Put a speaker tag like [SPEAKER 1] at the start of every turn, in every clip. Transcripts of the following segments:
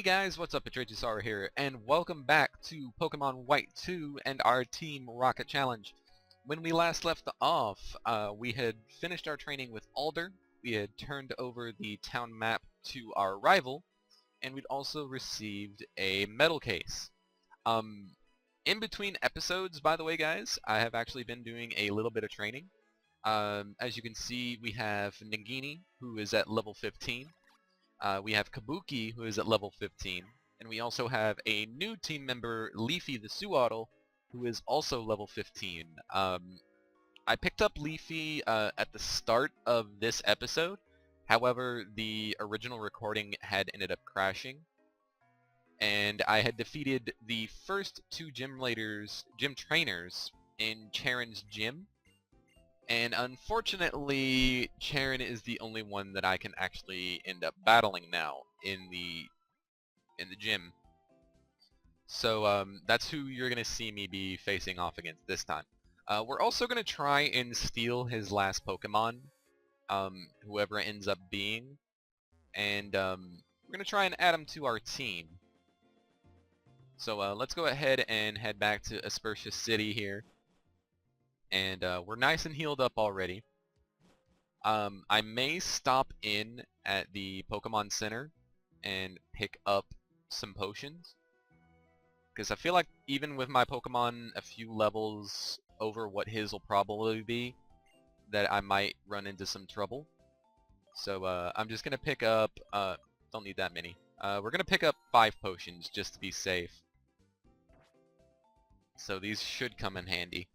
[SPEAKER 1] guys, what's up? It's RagesSorrow's here, and welcome back to Pokemon White 2 and our Team Rocket Challenge. When we last left off, we had finished our training with Alder, we had turned over the town map to our rival, and we'd also received a medal case. In between episodes, by the way guys, I have actually been doing a little bit of training. As you can see, we have Nagini, who is at level 15. We have Kabuki, who is at level 15, and we also have a new team member, Leafy the Suwaddle, who is also level 15. I picked up Leafy at the start of this episode, however the original recording had ended up crashing, and I had defeated the first two gym trainers in Cheren's gym. And unfortunately, Cheren is the only one that I can actually end up battling now in the gym. So that's who you're gonna see me be facing off against this time. We're also gonna try and steal his last Pokemon, whoever it ends up being, and we're gonna try and add him to our team. So let's go ahead and head back to Aspertia City here. And we're nice and healed up already. I may stop in at the Pokemon Center and pick up some potions, because I feel like even with my Pokemon a few levels over what his will probably be, that I might run into some trouble. So I'm just gonna pick up, don't need that many. We're gonna pick up 5 potions just to be safe. So these should come in handy.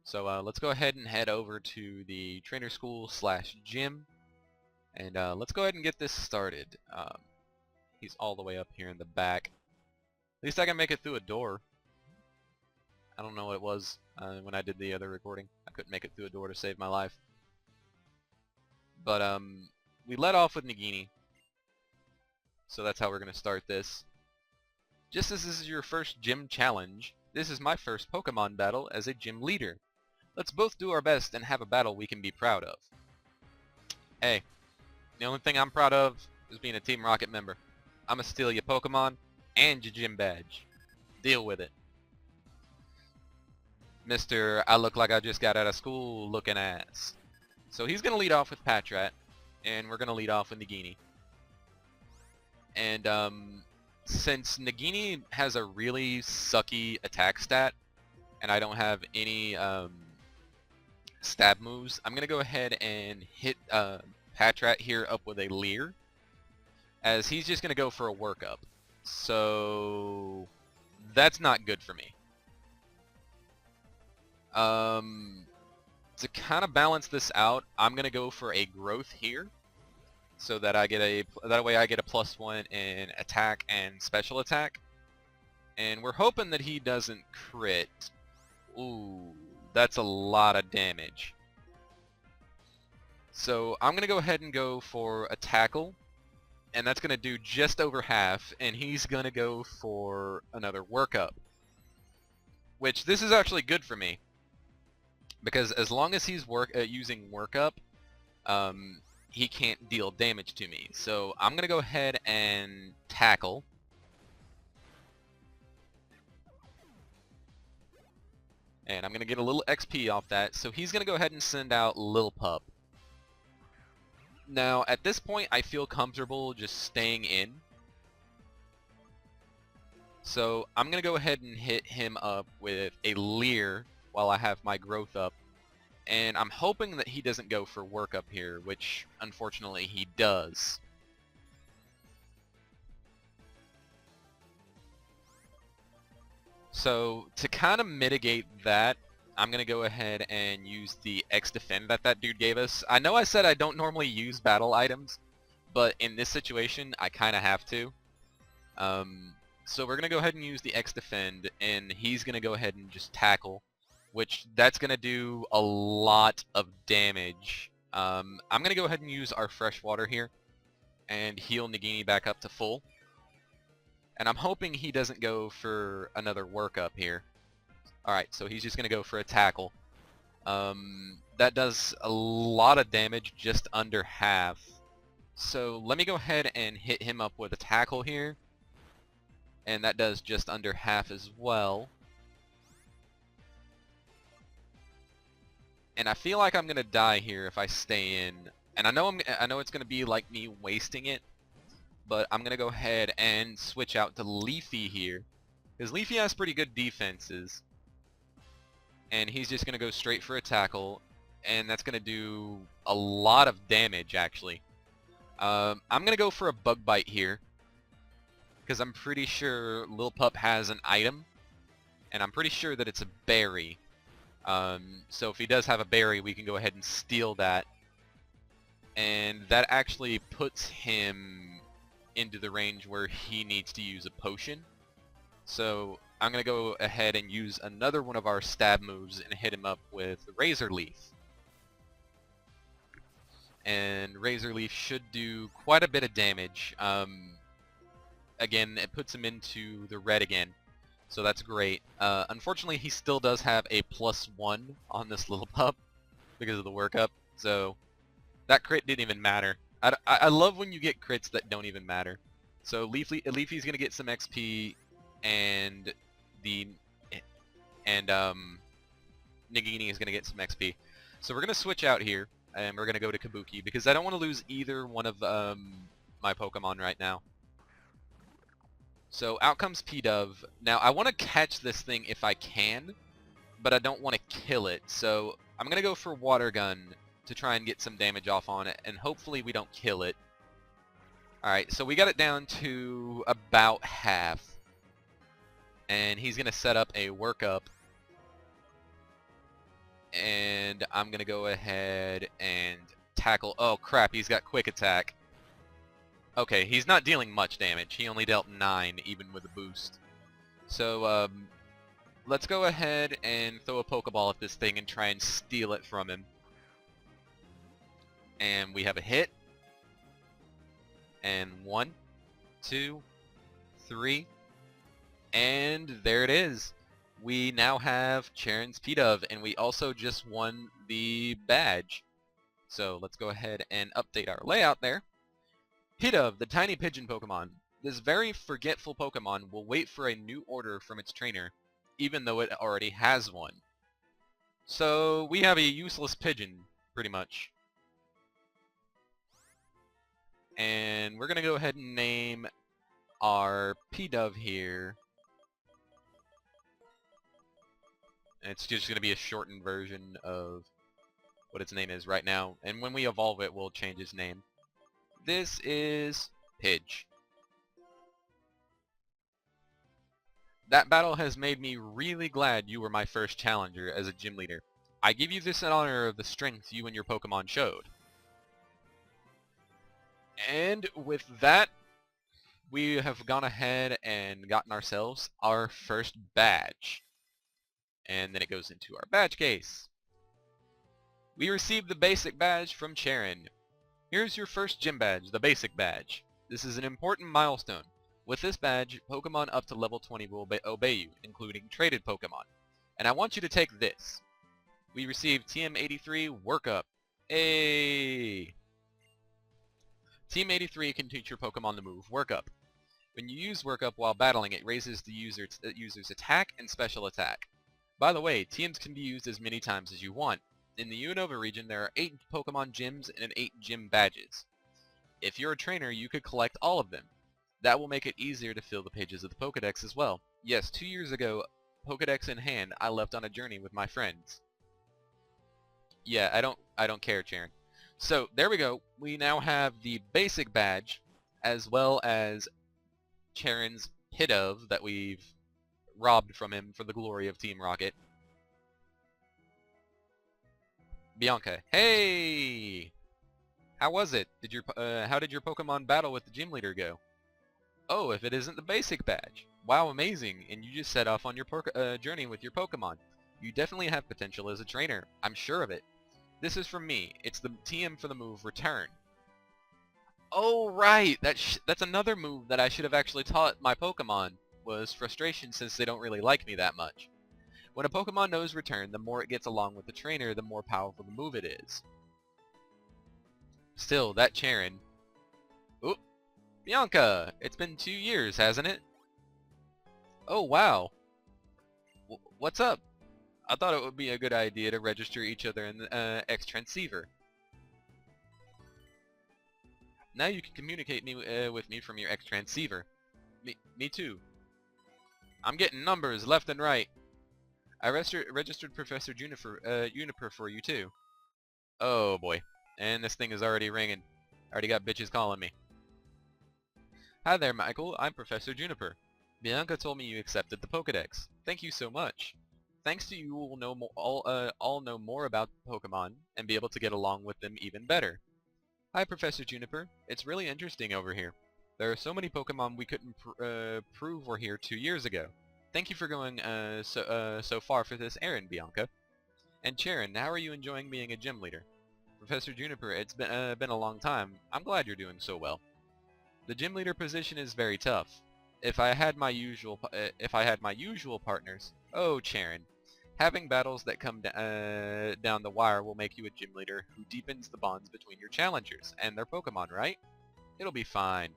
[SPEAKER 1] So let's go ahead and head over to the trainer school / gym, and let's go ahead and get this started. He's all the way up here in the back. At least I can make it through a door. I don't know what it was when I did the other recording. I couldn't make it through a door to save my life. But we let off with Nagini, so that's how we're going to start this. Just as this is your first gym challenge, this is my first Pokemon battle as a gym leader. Let's both do our best and have a battle we can be proud of. Hey, the only thing I'm proud of is being a Team Rocket member. I'ma steal your Pokemon and your gym badge. Deal with it. Mr. I look like I just got out of school looking ass. So he's gonna lead off with Patrat, and we're gonna lead off with Nagini. And since Nagini has a really sucky attack stat, and I don't have any stab moves, I'm gonna go ahead and hit Patrat here up with a Leer, as he's just gonna go for a workup. So that's not good for me. To kind of balance this out, I'm gonna go for a growth here, so that I get that way I get a +1 in attack and special attack, and we're hoping that he doesn't crit. Ooh, that's a lot of damage. So I'm gonna go ahead and go for a tackle, and that's gonna do just over half, and he's gonna go for another workup, which this is actually good for me, because as long as he's using workup, he can't deal damage to me. So I'm gonna go ahead and tackle. And I'm gonna get a little XP off that, so he's gonna go ahead and send out Lil Pup. Now at this point I feel comfortable just staying in. So I'm gonna go ahead and hit him up with a Leer while I have my growth up. And I'm hoping that he doesn't go for workup here, which unfortunately he does. So to kind of mitigate that, I'm going to go ahead and use the X defend that dude gave us. I know I said I don't normally use battle items, but in this situation I kind of have to. So we're going to go ahead and use the X defend, and he's going to go ahead and just tackle, which that's going to do a lot of damage. I'm going to go ahead and use our fresh water here and heal Nagini back up to full. And I'm hoping he doesn't go for another workup here. Alright, so he's just going to go for a tackle. That does a lot of damage, just under half. So let me go ahead and hit him up with a tackle here. And that does just under half as well. And I feel like I'm gonna die here if I stay in. And I know it's gonna be like me wasting it, but I'm gonna go ahead and switch out to Leafy here, because Leafy has pretty good defenses. And he's just gonna go straight for a tackle, and that's gonna do a lot of damage actually. I'm gonna go for a bug bite here, because I'm pretty sure Lil Pup has an item, and I'm pretty sure that it's a berry. So if he does have a berry, we can go ahead and steal that. And that actually puts him into the range where he needs to use a potion. So I'm going to go ahead and use another one of our stab moves and hit him up with Razor Leaf. And Razor Leaf should do quite a bit of damage. Again, it puts him into the red again. So that's great. Unfortunately, he still does have a +1 on this little pup because of the workup. So that crit didn't even matter. I love when you get crits that don't even matter. So Leafy's going to get some XP, and Nagini is going to get some XP. So we're going to switch out here, and we're going to go to Kabuki because I don't want to lose either one of my Pokemon right now. So out comes P-Dove. Now I want to catch this thing if I can, but I don't want to kill it. So I'm going to go for Water Gun to try and get some damage off on it, and hopefully we don't kill it. Alright, so we got it down to about half. And he's going to set up a workup. And I'm going to go ahead and tackle. Oh crap, he's got quick attack. Okay, he's not dealing much damage. He only dealt 9 even with a boost. So let's go ahead and throw a Pokeball at this thing and try and steal it from him. And we have a hit. And 1, 2, 3. And there it is. We now have Cheren's P-Dove, and we also just won the badge. So let's go ahead and update our layout there. P-Dove, the tiny pigeon Pokemon. This very forgetful Pokemon will wait for a new order from its trainer, even though it already has one. So we have a useless pigeon, pretty much. And we're going to go ahead and name our P-Dove here. And it's just going to be a shortened version of what its name is right now. And when we evolve it, we'll change its name. This is Pidge. That battle has made me really glad you were my first challenger as a gym leader. I give you this in honor of the strength you and your Pokemon showed. And with that, we have gone ahead and gotten ourselves our first badge. And then it goes into our badge case. We received the basic badge from Cheren. Here's your first gym badge, the basic badge. This is an important milestone. With this badge, Pokemon up to level 20 will obey you, including traded Pokemon. And I want you to take this. We received TM83 Workup. Hey! Team 83 can teach your Pokemon the move Workup. When you use Workup while battling, it raises the user's attack and special attack. By the way, TMs can be used as many times as you want. In the Unova region, there are 8 Pokemon gyms and 8 gym badges. If you're a trainer, you could collect all of them. That will make it easier to fill the pages of the Pokedex as well. Yes, 2 years ago, Pokedex in hand, I left on a journey with my friends. Yeah, I don't care, Cheren. So, there we go. We now have the basic badge, as well as Cheren's P-Dove that we've robbed from him for the glory of Team Rocket. Bianca, hey! How was it? How did your Pokemon battle with the gym leader go? Oh, if it isn't the basic badge. Wow, amazing, and you just set off on your journey with your Pokemon. You definitely have potential as a trainer. I'm sure of it. This is from me. It's the TM for the move Return. Oh, right! That's another move that I should have actually taught my Pokemon, was Frustration, since they don't really like me that much. When a Pokemon knows Return, the more it gets along with the trainer, the more powerful the move it is. Still, that Cheren, Bianca, it's been 2 years, hasn't it? Oh, wow. What's up? I thought it would be a good idea to register each other in the X-Transceiver. Now you can communicate with me from your X-Transceiver. Me too. I'm getting numbers left and right. I registered Professor Juniper for you too. Oh boy. And this thing is already ringing. I already got bitches calling me. Hi there, Michael. I'm Professor Juniper. Bianca told me you accepted the Pokedex. Thank you so much. Thanks to you, we'll know all know more about Pokemon and be able to get along with them even better. Hi, Professor Juniper. It's really interesting over here. There are so many Pokemon we couldn't prove were here 2 years ago. Thank you for going so far for this errand, Bianca. And Cheren, how are you enjoying being a gym leader? Professor Juniper, it's been a long time. I'm glad you're doing so well. The gym leader position is very tough. If I had my usual partners, oh Cheren, having battles that come down the wire will make you a gym leader who deepens the bonds between your challengers and their Pokemon, right? It'll be fine.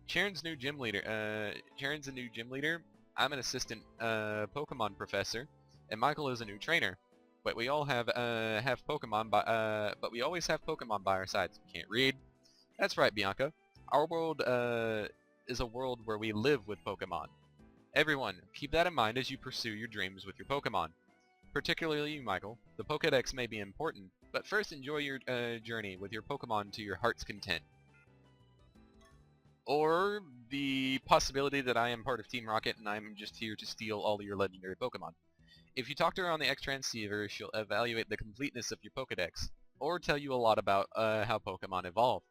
[SPEAKER 1] Cheren's a new gym leader. I'm an assistant Pokemon professor, and Michael is a new trainer. But we all have Pokemon but we always have Pokemon by our sides. We can't read. That's right, Bianca. Our world is a world where we live with Pokemon. Everyone, keep that in mind as you pursue your dreams with your Pokemon. Particularly you, Michael. The Pokedex may be important, but first enjoy your journey with your Pokemon to your heart's content. Or the possibility that I am part of Team Rocket and I'm just here to steal all of your legendary Pokemon. If you talk to her on the X-Transceiver, she'll evaluate the completeness of your Pokedex, or tell you a lot about how Pokemon evolve.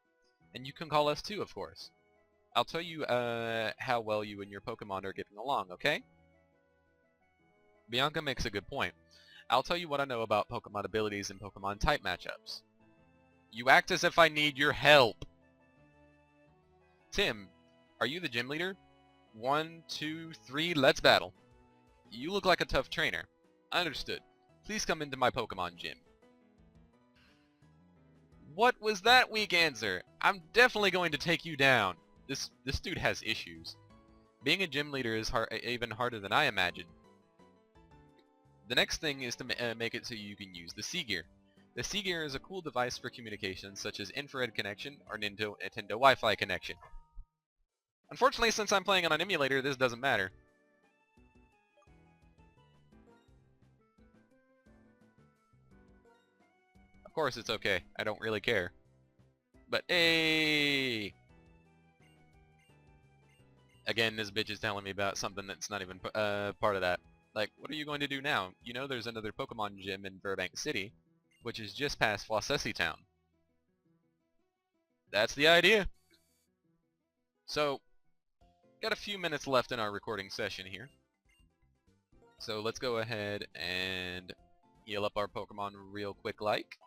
[SPEAKER 1] And you can call us too, of course. I'll tell you how well you and your Pokemon are getting along, okay? Bianca makes a good point. I'll tell you what I know about Pokemon abilities and Pokemon type matchups. You act as if I need your help! Tim, are you the gym leader? 1, 2, 3, let's battle. You look like a tough trainer. Understood. Please come into my Pokemon gym. What was that weak answer? I'm definitely going to take you down. This dude has issues. Being a gym leader is even harder than I imagined. The next thing is to make it so you can use the C-Gear. The C-Gear is a cool device for communication such as infrared connection or Nintendo Wi-Fi connection. Unfortunately, since I'm playing on an emulator, this doesn't matter. Of course it's okay. I don't really care. But hey! Again, this bitch is telling me about something that's not even part of that. Like, what are you going to do now? You know there's another Pokemon gym in Burbank City, which is just past Flossessie Town. That's the idea. So, got a few minutes left in our recording session here. So let's go ahead and heal up our Pokemon real quick like.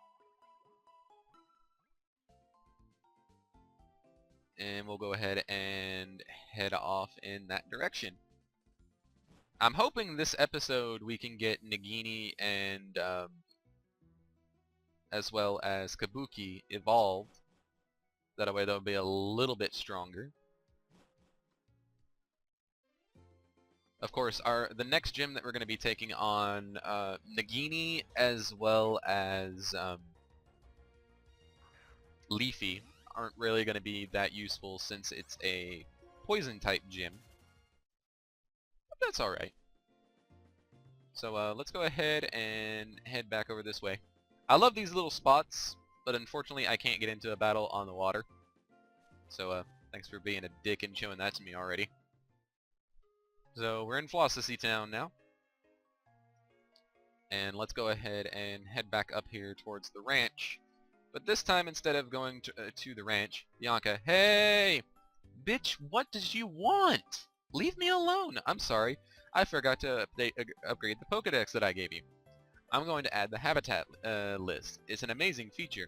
[SPEAKER 1] And we'll go ahead and head off in that direction. I'm hoping this episode we can get Nagini and as well as Kabuki evolved. That way they'll be a little bit stronger. Of course, the next gym that we're going to be taking on Nagini as well as Leafy aren't really going to be that useful since it's a poison type gym. But that's alright. So let's go ahead and head back over this way. I love these little spots, but unfortunately I can't get into a battle on the water. So thanks for being a dick and showing that to me already. So we're in Flossessie Town now. And let's go ahead and head back up here towards the ranch. But this time, instead of going to the ranch, Bianca, hey! Bitch, what does you want? Leave me alone! I'm sorry. I forgot to upgrade the Pokedex that I gave you. I'm going to add the habitat list. It's an amazing feature.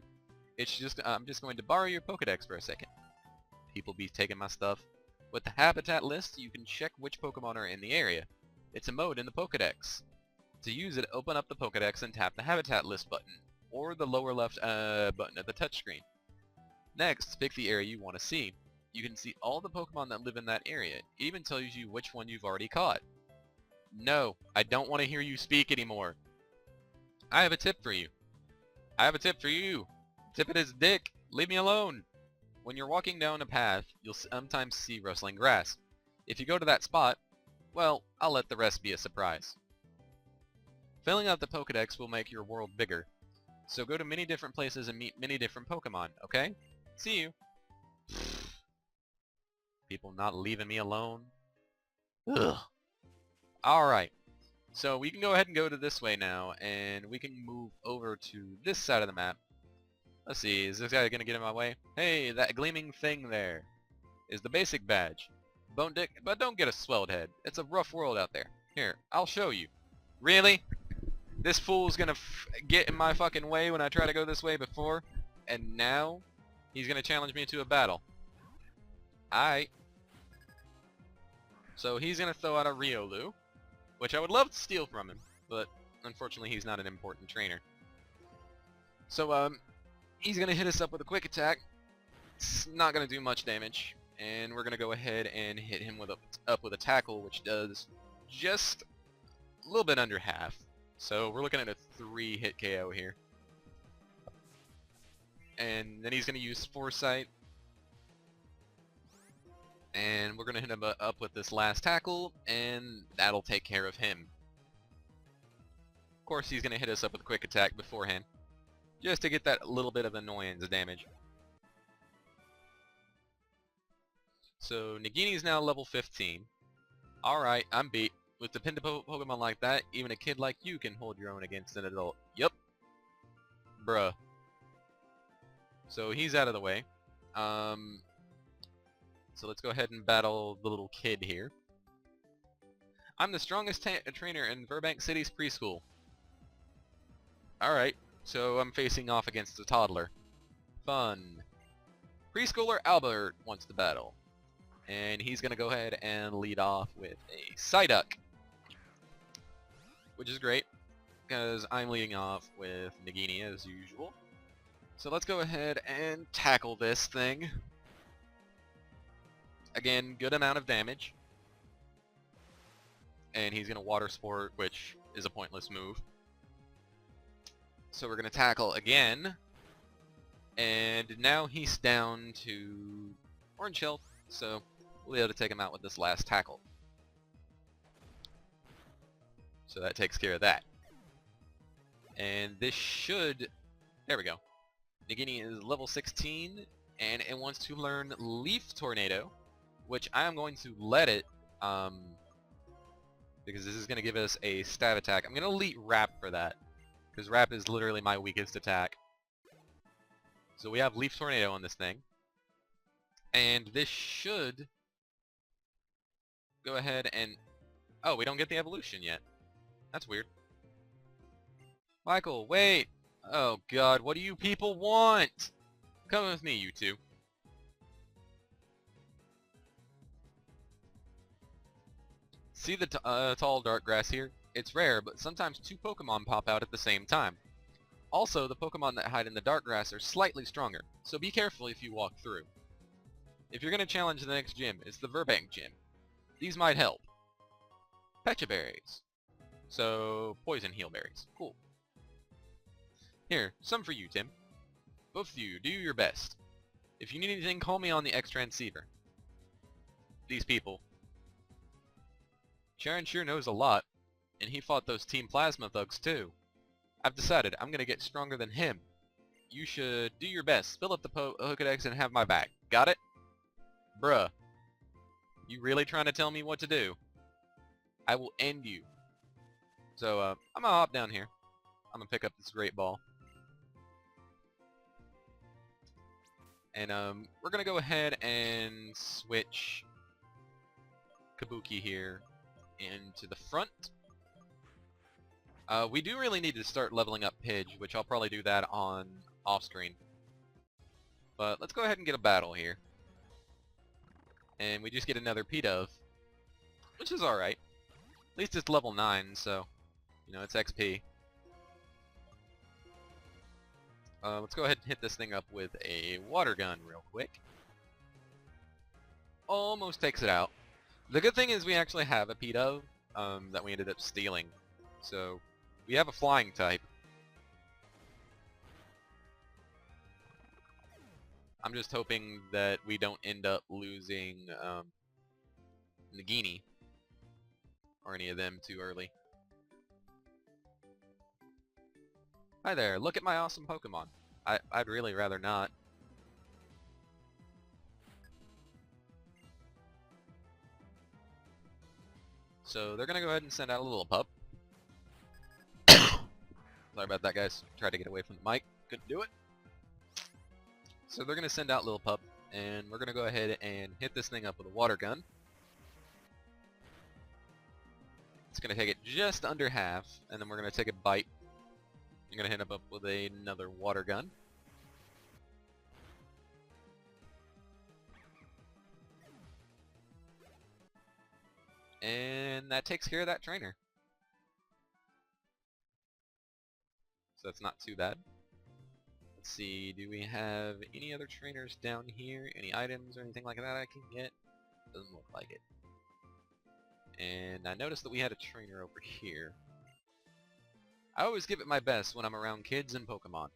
[SPEAKER 1] I'm just going to borrow your Pokedex for a second. People be taking my stuff. With the habitat list, you can check which Pokemon are in the area. It's a mode in the Pokedex. To use it, open up the Pokedex and tap the habitat list button, or the lower left button of the touchscreen. Next, pick the area you want to see. you can see all the Pokemon that live in that area. It even tells you which one you've already caught. No, I don't want to hear you speak anymore. I have a tip for you. I have a tip for you. Tip it his dick. Leave me alone. When you're walking down a path, you'll sometimes see rustling grass. If you go to that spot, well, I'll let the rest be a surprise. Filling out the Pokedex will make your world bigger. So go to many different places and meet many different Pokemon, okay? See you. People not leaving me alone. Ugh. Alright. So we can go ahead and go to this way now, and we can move over to this side of the map. Let's see, is this guy gonna get in my way? Hey, that gleaming thing there is the basic badge. Bone Dick, but don't get a swelled head. It's a rough world out there. Here, I'll show you. Really? This fool's gonna get in my fucking way when I try to go this way before, and now he's gonna challenge me to a battle. Aight. So he's gonna throw out a Riolu, which I would love to steal from him, but unfortunately he's not an important trainer. So he's gonna hit us up with a quick attack. It's not gonna do much damage, and we're gonna go ahead and hit him with up with a tackle, which does just a little bit under half. So we're looking at a 3-hit KO here. And then he's gonna use Foresight. And we're going to hit him up with this last tackle, and that'll take care of him. Of course, he's going to hit us up with a quick attack beforehand, just to get that little bit of annoyance damage. So, Nagini's now level 15. Alright, I'm beat. With dependable Pokemon like that, even a kid like you can hold your own against an adult. Yup. Bruh. So, he's out of the way. So let's go ahead and battle the little kid here. I'm the strongest trainer in Burbank City's preschool. Alright, so I'm facing off against a toddler. Fun. Preschooler Albert wants to battle. And he's going to go ahead and lead off with a Psyduck. Which is great, because I'm leading off with Nagini as usual. So let's go ahead and tackle this thing. Again, good amount of damage. And he's going to Water Sport, which is a pointless move. So we're going to tackle again. And now he's down to orange health, so we'll be able to take him out with this last tackle. So that takes care of that. And this should... There we go. Nagini is level 16, and it wants to learn Leaf Tornado, which I am going to let it, because this is going to give us a stab attack. I'm going to elite Wrap for that, because Wrap is literally my weakest attack. So we have Leaf Tornado on this thing, and this should go ahead and... Oh, we don't get the evolution yet. That's weird. Michael, wait! Oh god, what do you people want? Come with me, you two. See the tall dark grass here? It's rare, but sometimes 2 Pokemon pop out at the same time. Also, the Pokemon that hide in the dark grass are slightly stronger, so be careful if you walk through. If you're going to challenge the next gym, it's the Burbank gym. These might help. Pecha Berries. So, Poison Heal Berries. Cool. Here, some for you, Tim. Both of you, do your best. If you need anything, call me on the X-Transceiver. These people. Cheren sure knows a lot, and he fought those Team Plasma thugs too. I've decided I'm gonna get stronger than him. You should do your best, fill up the Pokedex and have my back. Got it? Bruh. You really trying to tell me what to do? I will end you. So, I'm gonna hop down here. I'm gonna pick up this Great Ball. And, we're gonna go ahead and switch Kabuki here into the front. We do really need to start leveling up Pidge, which I'll probably do that on off-screen. But let's go ahead and get a battle here. And we just get another Pidove, which is alright. At least it's level 9, so, you know, it's XP. Let's go ahead and hit this thing up with a water gun real quick. almost takes it out. The good thing is we actually have a Pidgeon that we ended up stealing. So we have a flying type. I'm just hoping that we don't end up losing Nagini or any of them too early. Hi there, look at my awesome Pokemon. I'd really rather not. So they're gonna go ahead and send out a little pup. Sorry about that, guys. Tried to get away from the mic. Couldn't do it. So they're gonna send out Lil Pup, and we're gonna go ahead and hit this thing up with a water gun. It's gonna take it just under half, and then we're gonna take a bite. I'm gonna hit him up with another water gun. And that takes care of that trainer. So that's not too bad. Let's see, do we have any other trainers down here? Any items or anything like that I can get? Doesn't look like it. And I noticed that we had a trainer over here. I always give it my best when I'm around kids and Pokemon.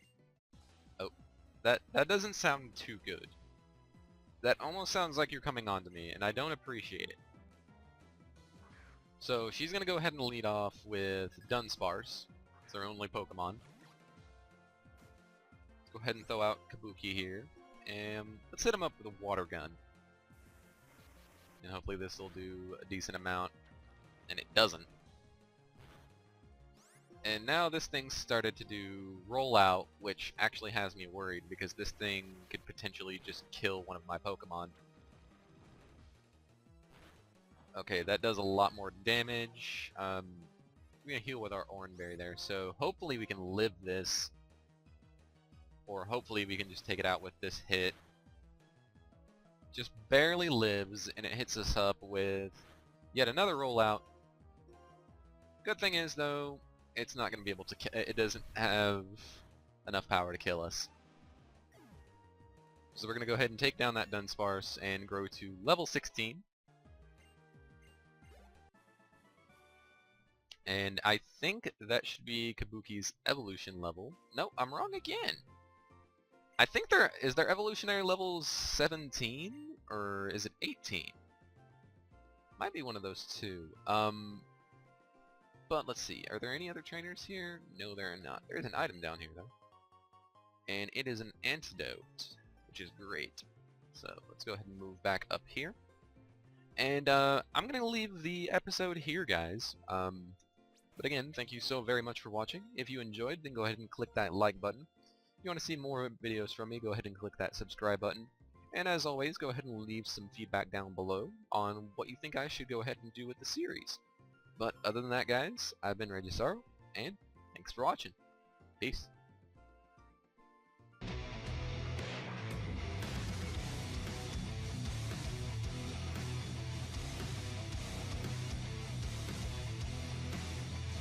[SPEAKER 1] Oh, that doesn't sound too good. That almost sounds like you're coming on to me, and I don't appreciate it. So she's gonna go ahead and lead off with Dunsparce. It's their only Pokemon. Let's go ahead and throw out Kabuki here, and let's hit him up with a water gun. And hopefully this will do a decent amount, and it doesn't. And now this thing's started to do rollout, which actually has me worried because this thing could potentially just kill one of my Pokemon. Okay, that does a lot more damage. We're gonna heal with our Oran Berry there, so hopefully we can live this. Or hopefully we can just take it out with this hit. Just barely lives, and it hits us up with yet another rollout. Good thing is, though, it's not going to be able to it doesn't have enough power to kill us. So we're going to go ahead and take down that Dunsparce and grow to level 16. And I think that should be Kabuki's evolution level. No, I'm wrong again. I think is their evolutionary level 17 or is it 18? Might be one of those two. But let's see. Are there any other trainers here? No, there are not. There's an item down here though, and it is an antidote, which is great. So let's go ahead and move back up here. And I'm gonna leave the episode here, guys. But again, thank you so very much for watching. If you enjoyed, then go ahead and click that like button. If you want to see more videos from me, go ahead and click that subscribe button. And as always, go ahead and leave some feedback down below on what you think I should go ahead and do with the series. But other than that, guys, I've been RagesSorrow, and thanks for watching. Peace.